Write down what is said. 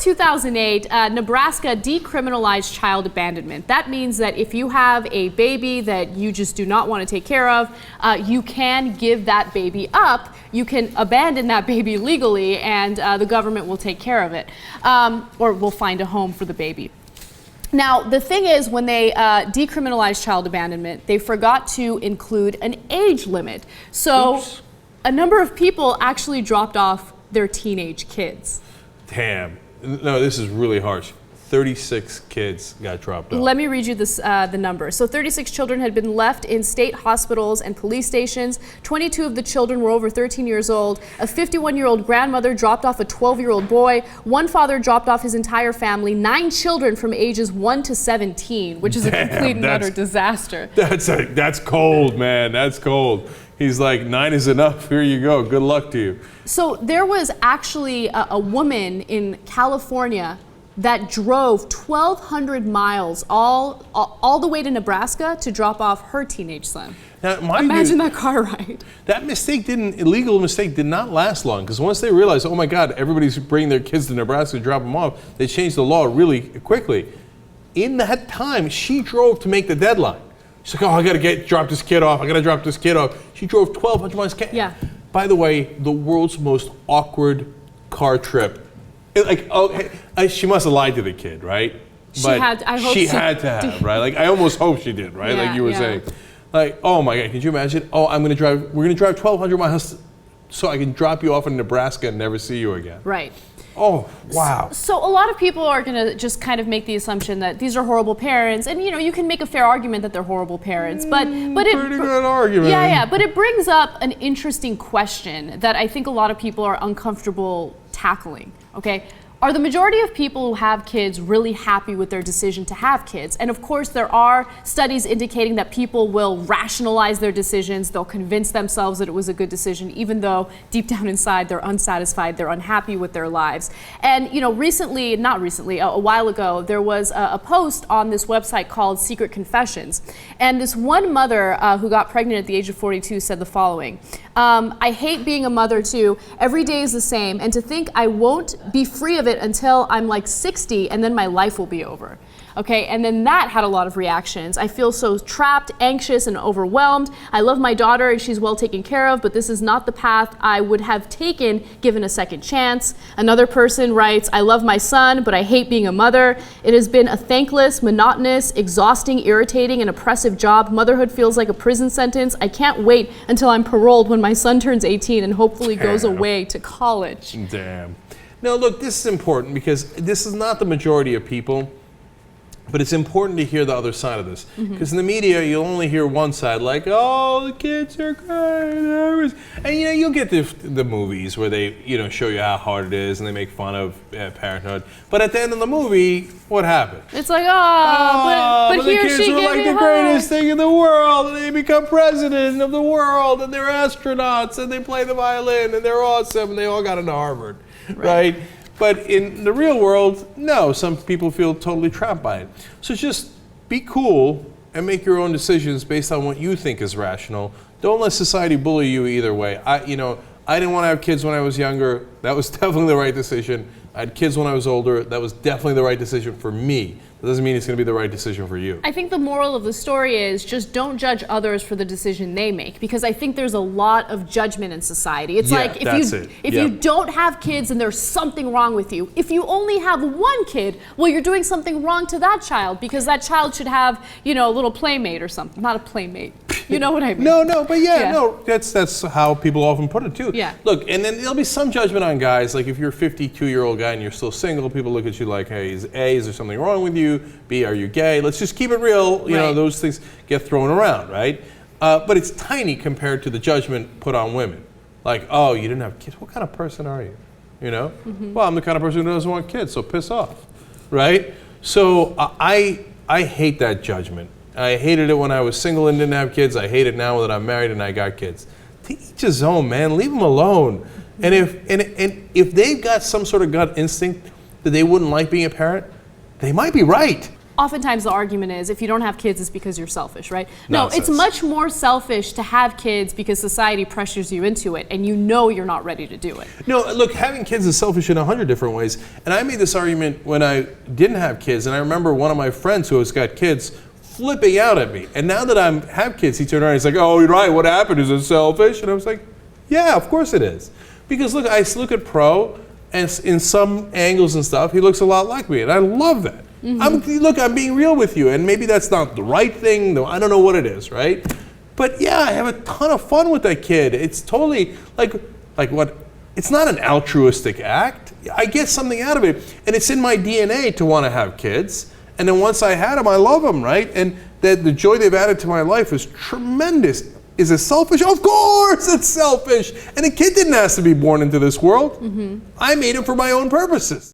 2008, Nebraska decriminalized child abandonment. That means that if you have a baby that you just do not want to take care of, you can give that baby up. You can abandon that baby legally, and the government will take care of it, or will find a home for the baby. Now, the thing is, when they decriminalized child abandonment, they forgot to include an age limit. So a number of people actually dropped off their teenage kids. Damn. No, this is really harsh. 36 kids got dropped off. Let me read you this, the number. So 36 children had been left in state hospitals and police stations. 22 of the children were over 13 years old. A 51-year-old grandmother dropped off a 12-year-old boy. One father dropped off his entire family. 9 children from ages 1 to 17, which is a complete and utter disaster. That's cold, man. That's cold. He's like, 9 is enough. Here you go. Good luck to you. So there was actually a woman in California that drove 1,200 miles all the way to Nebraska to drop off her teenage son. Now, imagine that car ride. That illegal mistake did not last long, because once they realized, oh my God, everybody's bringing their kids to Nebraska to drop them off, they changed the law really quickly. In that time, she drove to make the deadline. She's like, oh, I gotta drop this kid off. I gotta drop this kid off. She drove 1,200 miles. Yeah. By the way, the world's most awkward car trip. She must have lied to the kid, right? I hope she had to have, right? Like, I almost hope she did, right? Yeah, like you were saying. Like, oh my God, could you imagine? Oh, we're gonna drive 1,200 miles so I can drop you off in Nebraska and never see you again. Right. Oh, wow. So a lot of people are going to just kind of make the assumption that these are horrible parents, and you can make a fair argument that they're horrible parents, but pretty good argument. Yeah, but it brings up an interesting question that I think a lot of people are uncomfortable tackling. Okay, are the majority of people who have kids really happy with their decision to have kids? And of course, there are studies indicating that people will rationalize their decisions. They'll convince themselves that it was a good decision, even though deep down inside they're unsatisfied, they're unhappy with their lives. And a while ago, there was a post on this website called Secret Confessions. And this one mother who got pregnant at the age of 42 said the following: I hate being a mother too. Every day is the same, and to think I won't be free of it until I'm like 60, and then my life will be over. Okay, and then that had a lot of reactions. I feel so trapped, anxious, and overwhelmed. I love my daughter and she's well taken care of, but this is not the path I would have taken given a second chance. Another person writes, I love my son, but I hate being a mother. It has been a thankless, monotonous, exhausting, irritating, and oppressive job. Motherhood feels like a prison sentence. I can't wait until I'm paroled when my son turns 18 and hopefully goes away to college. Damn. No, look, this is important because this is not the majority of people. But it's important to hear the other side of this. Because in the media, you'll only hear one side, like, oh, the kids are great. And, you'll get the movies where they, show you how hard it is and they make fun of parenthood. But at the end of the movie, what happened? It's like, but the kids were like the greatest thing in the world. And they become president of the world. And they're astronauts. And they play the violin. And they're awesome. And they all got into Harvard. Right? But in the real world, no, some people feel totally trapped by it. So just be cool and make your own decisions based on what you think is rational. Don't let society bully you either way. I didn't want to have kids when I was younger. That was definitely the right decision. I had kids when I was older. That was definitely the right decision for me. That doesn't mean it's going to be the right decision for you. I think the moral of the story is just don't judge others for the decision they make, because I think there's a lot of judgment in society. It's like if you don't have kids and there's something wrong with you. If you only have one kid, well, you're doing something wrong to that child because that child should have, a little playmate or something. Not a playmate. You know what I mean? No, but that's how people often put it too. Yeah. Look, and then there'll be some judgment on guys. Like if you're a 52-year-old guy and you're still single, people look at you like, hey, is there something wrong with you? B, are you gay? Let's just keep it real. Those things get thrown around, right? But it's tiny compared to the judgment put on women. Like, oh, you didn't have kids. What kind of person are you? Well, I'm the kind of person who doesn't want kids, so piss off, right? So I hate that judgment. I hated it when I was single and didn't have kids. I hate it now that I'm married and I got kids. To each his own, man. Leave them alone. And if they've got some sort of gut instinct that they wouldn't like being a parent, they might be right. oftentimes the argument is if you don't have kids, it's because you're selfish, right? Nonsense. No, it's much more selfish to have kids because society pressures you into it and you know you're not ready to do it. No, look, having kids is selfish in 100 different ways. And I made this argument when I didn't have kids, and I remember one of my friends who has got kids flipping out at me. And now that I have kids, he turned around and he's like, oh, you're right, what happened? Is it selfish? And I was like, yeah, of course it is. Because look, I look at Pro, and in some angles and stuff, he looks a lot like me, and I love that. Look, I'm being real with you, and maybe that's not the right thing, though I don't know what it is, right? But yeah, I have a ton of fun with that kid. It's totally like what? It's not an altruistic act. I get something out of it, and it's in my DNA to want to have kids. And then once I had them, I love them, right? And the joy they've added to my life is tremendous. Is it selfish? Of course it's selfish. And a kid didn't ask to be born into this world. I made him for my own purposes.